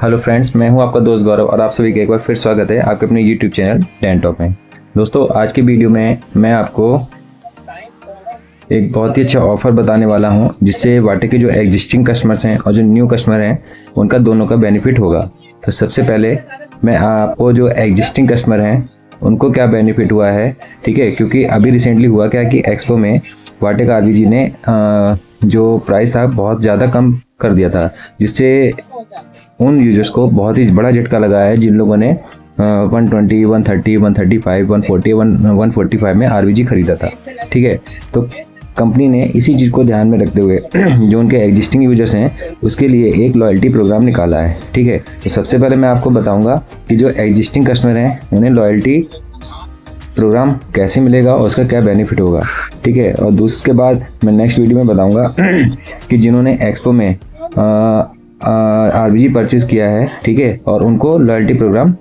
Hello friends, मैं हूं आपका दोस्त गौरव और आप सभी का एक बार फिर स्वागत है आपके अपने यूट्यूब चैनल टेनटॉप में। दोस्तों, आज की वीडियो में मैं आपको एक बहुत ही अच्छा ऑफर बताने वाला हूं, जिससे वाटे के जो एग्जिस्टिंग कस्टमर्स हैं और जो न्यू कस्टमर हैं उनका दोनों का बेनिफिट होगा। तो सबसे पहले मैं आपको जो एग्जिस्टिंग कस्टमर हैं उनको क्या बेनिफिट हुआ है, ठीक है, क्योंकि अभी रिसेंटली हुआ क्या कि एक्सपो में वाटे का आरबीजी ने जो प्राइस था बहुत ज़्यादा कम कर दिया था, जिससे उन यूजर्स को बहुत ही बड़ा झटका लगा है जिन लोगों ने 120, 130, 135, 140, 145 में आरबीजी खरीदा था। ठीक है, तो कंपनी ने इसी चीज़ को ध्यान में रखते हुए जो उनके एग्जिस्टिंग यूजर्स हैं उसके लिए एक लॉयल्टी प्रोग्राम निकाला है। ठीक है, तो सबसे पहले मैं आपको बताऊंगा कि जो एग्जिस्टिंग कस्टमर हैं उन्हें लॉयल्टी प्रोग्राम कैसे मिलेगा और उसका क्या बेनिफिट होगा। ठीक है, और उसके बाद मैं नेक्स्ट वीडियो में बताऊंगा कि जिन्होंने एक्सपो में आरबीजी परचेज किया है, ठीक है, और उनको लॉयल्टी प्रोग्राम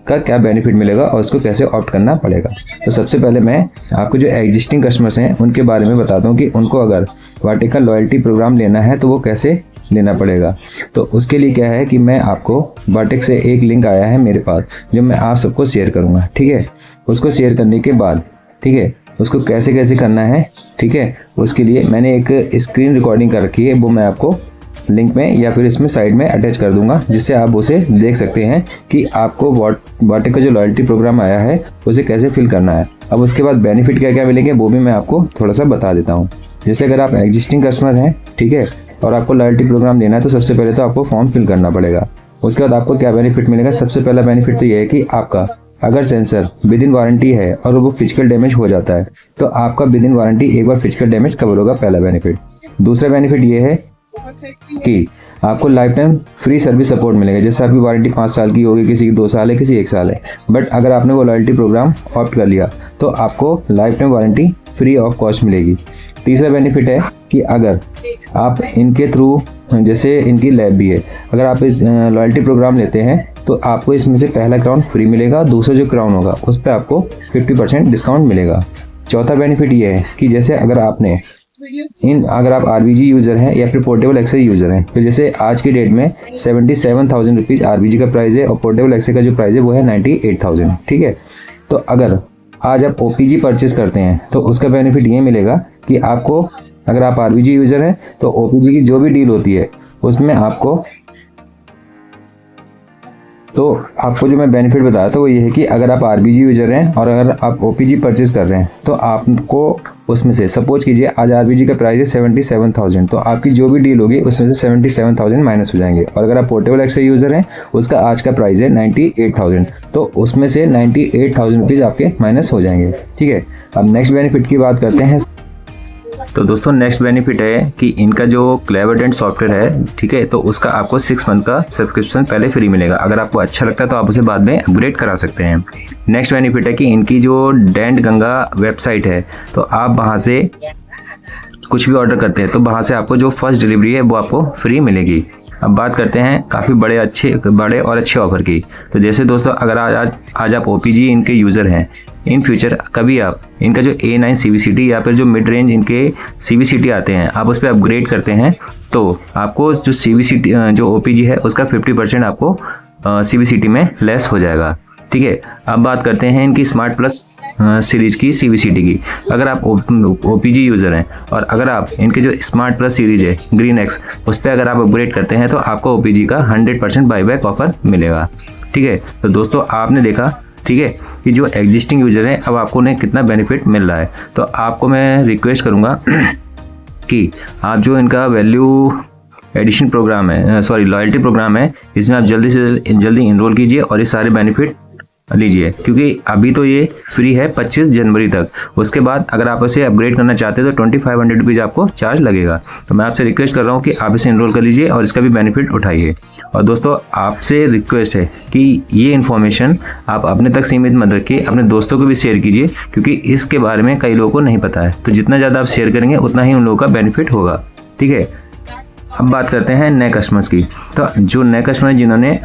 का क्या बेनिफिट मिलेगा और उसको कैसे ऑप्ट करना पड़ेगा। तो सबसे पहले मैं आपको जो एग्जिस्टिंग कस्टमर्स हैं उनके बारे में बताता हूँ कि उनको अगर वाटे का लॉयल्टी प्रोग्राम लेना है तो वो कैसे लेना पड़ेगा। तो उसके लिए क्या है कि मैं आपको वाटेक से एक लिंक आया है मेरे पास, जो मैं आप सबको शेयर करूँगा। ठीक है, उसको शेयर करने के बाद, ठीक है, उसको कैसे कैसे करना है, ठीक है, उसके लिए मैंने एक स्क्रीन रिकॉर्डिंग कर रखी है, वो मैं आपको लिंक में या फिर इसमें साइड में अटैच कर दूंगा, जिससे आप उसे देख सकते हैं कि आपको वाटे का जो लॉयल्टी प्रोग्राम आया है उसे कैसे फिल करना है। अब उसके बाद बेनिफिट क्या क्या मिलेंगे वो भी मैं आपको थोड़ा सा बता देता हूँ। जैसे अगर आप एग्जिस्टिंग कस्टमर हैं, ठीक है, और आपको लॉयल्टी प्रोग्राम लेना है तो सबसे पहले तो आपको फॉर्म फिल करना पड़ेगा। उसके बाद आपको क्या बेनिफिट मिलेगा, सबसे पहला बेनिफिट तो ये है कि आपका अगर सेंसर विद इन वारंटी है और वो फिजिकल डैमेज हो जाता है तो आपका विद इन वारंटी एक बार फिजिकल डैमेज कवर होगा, पहला बेनिफिट। दूसरा बेनिफिट ये है कि आपको life time free service support मिलेगा। जैसे आपकी वारंटी 5 साल की होगी, किसी की 2 साल है, किसी 1 साल है, बट अगर आपने वो लॉयल्टी प्रोग्राम ऑप्ट कर लिया तो आपको life time warranty free of cost मिलेगी। तीसरा बेनिफिट है कि अगर आप इनके थ्रू, जैसे इनकी लैब भी है, अगर आप इस लॉयल्टी प्रोग्राम लेते हैं तो आपको इसमें से पहला क्राउन फ्री मिलेगा, दूसरा जो क्राउन होगा उस पर आपको 50% डिस्काउंट मिलेगा। चौथा बेनिफिट ये है कि जैसे अगर आप आरबीजी यूज़र हैं या फिर पोर्टेबल एक्से यूज़र हैं, तो जैसे आज की डेट में 77,000 रुपीज़ आरबीजी का प्राइस है और पोर्टेबल एक्से का जो प्राइस है वो है 98,000। ठीक है, तो अगर आज आप ओपीजी परचेज करते हैं तो उसका बेनिफिट ये मिलेगा कि आपको, अगर आप आरबीजी यूज़र हैं तो ओपीजी की जो भी डील होती है उसमें आपको जो मैं बेनिफिट बताया था वो ये है कि अगर आप आरबीजी यूज़र हैं और अगर आप ओपीजी परचेज कर रहे हैं तो आपको उसमें से, सपोज कीजिए आज आरबीजी का प्राइस है 77,000, तो आपकी जो भी डील होगी उसमें से 77,000 माइनस हो जाएंगे। और अगर आप पोर्टेबल एक्से यूज़र हैं उसका आज का प्राइस है 98,000, तो उसमें से 98,000 रुपीज़ आपके माइनस हो जाएंगे। ठीक है, अब नेक्स्ट बेनिफिट की बात करते हैं। तो दोस्तों, नेक्स्ट बेनिफिट है कि इनका जो क्लेवरडेंट सॉफ्टवेयर है, ठीक है, तो उसका आपको 6 मंथ का सब्सक्रिप्शन पहले फ्री मिलेगा। अगर आपको अच्छा लगता है तो आप उसे बाद में अपग्रेड करा सकते हैं। नेक्स्ट बेनिफिट है कि इनकी जो डेंट गंगा वेबसाइट है, तो आप वहाँ से कुछ भी ऑर्डर करते हैं तो वहाँ से आपको जो फर्स्ट डिलीवरी है वो आपको फ्री मिलेगी। अब बात करते हैं काफ़ी बड़े और अच्छे ऑफर की। तो जैसे दोस्तों, अगर आज आप ओपीजी इनके यूज़र हैं, इन फ्यूचर कभी आप इनका जो A9 CVCT या फिर जो मिड रेंज इनके CVCT आते हैं आप उस पर अपग्रेड करते हैं तो आपको जो CVCT जो OPG है उसका 50% आपको CVCT में लेस हो जाएगा। ठीक है, अब बात करते हैं इनकी स्मार्ट प्लस सीरीज की CVCT की। अगर आप OPG यूज़र हैं और अगर आप इनके जो स्मार्ट प्लस सीरीज है ग्रीन एक्स, उस पर अगर आप अपग्रेड करते हैं तो आपको OPG का 100% बाईबैक ऑफर मिलेगा। ठीक है, तो दोस्तों आपने देखा, ठीक है, कि जो एग्जिस्टिंग यूज़र हैं अब आपको उन्हें कितना बेनिफिट मिल रहा है। तो आपको मैं रिक्वेस्ट करूँगा कि आप जो इनका वैल्यू एडिशन प्रोग्राम है, लॉयल्टी प्रोग्राम है, इसमें आप जल्दी से जल्दी इनरोल कीजिए और ये सारे बेनिफिट लीजिए, क्योंकि अभी तो ये फ्री है 25 जनवरी तक। उसके बाद अगर आप इसे अपग्रेड करना चाहते हैं तो 2500 रुपीज़ आपको चार्ज लगेगा। तो मैं आपसे रिक्वेस्ट कर रहा हूँ कि आप इसे इनरोल कर लीजिए और इसका भी बेनिफिट उठाइए। और दोस्तों, आपसे रिक्वेस्ट है कि ये इन्फॉर्मेशन आप अपने तक सीमित मत रखिए, अपने दोस्तों को भी शेयर कीजिए, क्योंकि इसके बारे में कई लोगों को नहीं पता है। तो जितना ज़्यादा आप शेयर करेंगे उतना ही उन लोगों का बेनिफिट होगा। ठीक है, अब बात करते हैं नए कस्टमर्स की। तो जो नए कस्टमर जिन्होंने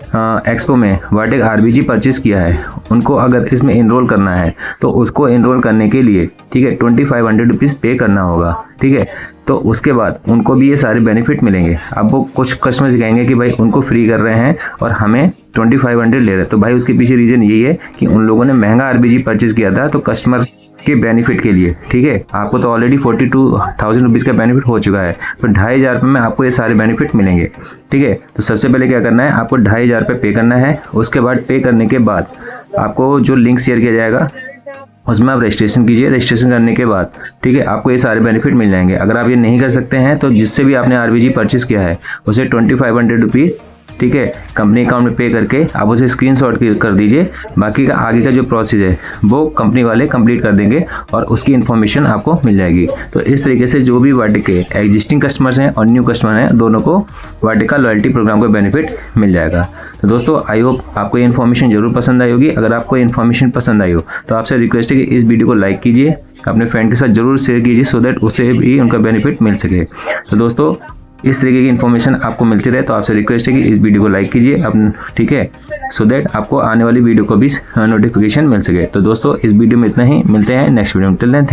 एक्सपो में वाटेक आरबीजी परचेस किया है, उनको अगर इसमें इनरोल करना है तो उसको इनरोल करने के लिए ठीक है 2500 रुपीज़ पे करना होगा। ठीक है, तो उसके बाद उनको भी ये सारे बेनिफिट मिलेंगे। अब वो कुछ कस्टमर्स कहेंगे कि भाई उनको फ्री कर रहे हैं और हमें 2500 ले रहे हैं, तो भाई उसके पीछे रीज़न यही है कि उन लोगों ने महंगा आरबीजी परचेस किया था तो कस्टमर के बेनिफिट के लिए। ठीक है, आपको तो ऑलरेडी 42,000 रुपीज़ का बेनिफिट हो चुका है, तो 2500 रुपये में आपको ये सारे बेनिफिट मिलेंगे। ठीक है, तो सबसे पहले क्या करना है, आपको 2500 रुपये पे करना है। उसके बाद पे करने के बाद आपको जो लिंक शेयर किया जाएगा उसमें आप रजिस्ट्रेशन कीजिए। रजिस्ट्रेशन करने के बाद ठीक है आपको ये सारे बेनिफिट मिल जाएंगे। अगर आप ये नहीं कर सकते हैं तो जिससे भी आपने आरबीजी परचेस किया है उसे 2500 रुपीज़ ठीक है कंपनी अकाउंट में पे करके आप उसे स्क्रीनशॉट कर दीजिए। बाकी का आगे का जो प्रोसेस है वो कंपनी वाले कंप्लीट कर देंगे और उसकी इन्फॉर्मेशन आपको मिल जाएगी। तो इस तरीके से जो भी वाटेक के एग्जिस्टिंग कस्टमर्स हैं और न्यू कस्टमर हैं दोनों को वाटेक का लॉयल्टी प्रोग्राम का बेनिफिट मिल जाएगा। तो दोस्तों आई होप आपको ये इन्फॉर्मेशन जरूर पसंद आई होगी। अगर आपको इन्फॉर्मेशन पसंद आई हो तो आपसे रिक्वेस्ट है कि इस वीडियो को लाइक कीजिए, अपने फ्रेंड के साथ जरूर शेयर कीजिए सो दैट उसे भी उनका बेनिफिट मिल सके। तो दोस्तों इस तरीके की इन्फॉर्मेशन आपको मिलती रहे तो आपसे रिक्वेस्ट है कि इस वीडियो को लाइक कीजिए अपन ठीक है सो दैट आपको आने वाली वीडियो को भी नोटिफिकेशन मिल सके। तो दोस्तों इस वीडियो में इतना ही, मिलते हैं नेक्स्ट वीडियो में। Till then